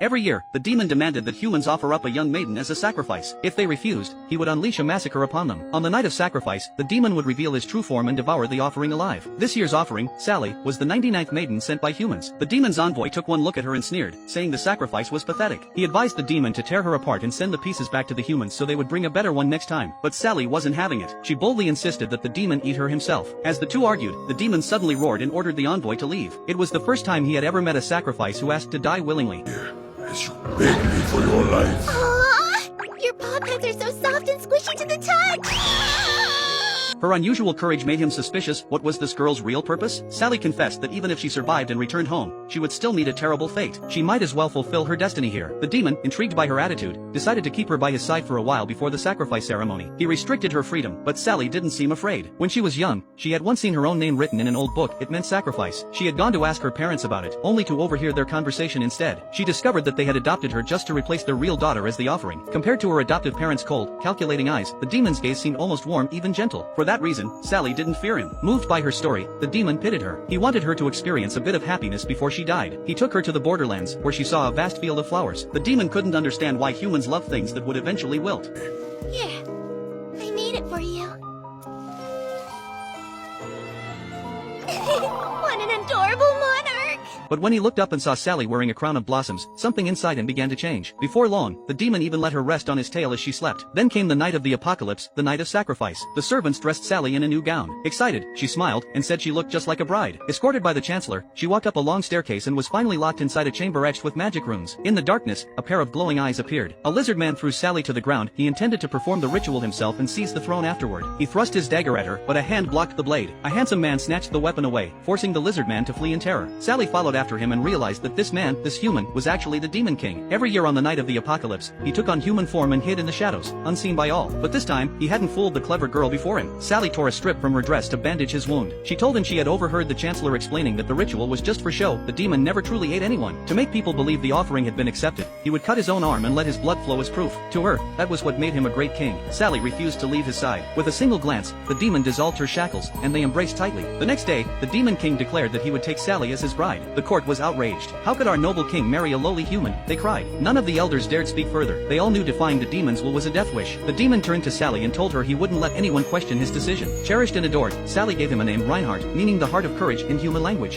Every year, the demon demanded that humans offer up a young maiden as a sacrifice. If they refused, he would unleash a massacre upon them. On the night of sacrifice, the demon would reveal his true form and devour the offering alive. This year's offering, Sally, was the 99th maiden sent by humans. The demon's envoy took one look at her and sneered, saying the sacrifice was pathetic. He advised the demon to tear her apart and send the pieces back to the humans so they would bring a better one next time. But Sally wasn't having it. She boldly insisted that the demon eat her himself. As the two argued, the demon suddenly roared and ordered the envoy to leave. It was the first time he had ever met a sacrifice who asked to die willingly. As you beg me for your life. Aww, your paw pads are so soft and squishy to the touch. Her unusual courage made him suspicious. What was this girl's real purpose? Sally confessed that even if she survived and returned home, she would still meet a terrible fate. She might as well fulfill her destiny here. The demon, intrigued by her attitude, decided to keep her by his side for a while before the sacrifice ceremony. He restricted her freedom, but Sally didn't seem afraid. When she was young, she had once seen her own name written in an old book. It meant sacrifice. She had gone to ask her parents about it, only to overhear their conversation instead. She discovered that they had adopted her just to replace their real daughter as the offering. Compared to her adoptive parents' cold, calculating eyes, the demon's gaze seemed almost warm, even gentle. For that reason, Sally didn't fear him. Moved by her story, the demon pitied her. He wanted her to experience a bit of happiness before she died. He took her to the borderlands, where she saw a vast field of flowers. The demon couldn't understand why humans love things that would eventually wilt. Here, I made it for you. What an adorable monarch! But when he looked up and saw Sally wearing a crown of blossoms, something inside him began to change. Before long, the demon even let her rest on his tail as she slept. Then came the night of the apocalypse, the night of sacrifice. The servants dressed Sally in a new gown. Excited, she smiled, and said she looked just like a bride. Escorted by the chancellor, she walked up a long staircase and was finally locked inside a chamber etched with magic runes. In the darkness, a pair of glowing eyes appeared. A lizard man threw Sally to the ground. He intended to perform the ritual himself and seize the throne afterward. He thrust his dagger at her, but a hand blocked the blade. A handsome man snatched the weapon away, forcing the lizard man to flee in terror. Sally followed after him and realized that this man, this human, was actually the Demon King. Every year on the night of the apocalypse, he took on human form and hid in the shadows, unseen by all. But this time, he hadn't fooled the clever girl before him. Sally tore a strip from her dress to bandage his wound. She told him she had overheard the chancellor explaining that the ritual was just for show. The demon never truly ate anyone. To make people believe the offering had been accepted, he would cut his own arm and let his blood flow as proof. To her, that was what made him a great king. Sally refused to leave his side. With a single glance, the demon dissolved her shackles, and they embraced tightly. The next day, the Demon King declared that he would take Sally as his bride. The court was outraged. How could our noble king marry a lowly human? They cried. None of the elders dared speak further. They all knew defying the demon's will was a death wish. The demon turned to Sally and told her he wouldn't let anyone question his decision. Cherished and adored, Sally gave him a name, Reinhardt, meaning the heart of courage in human language.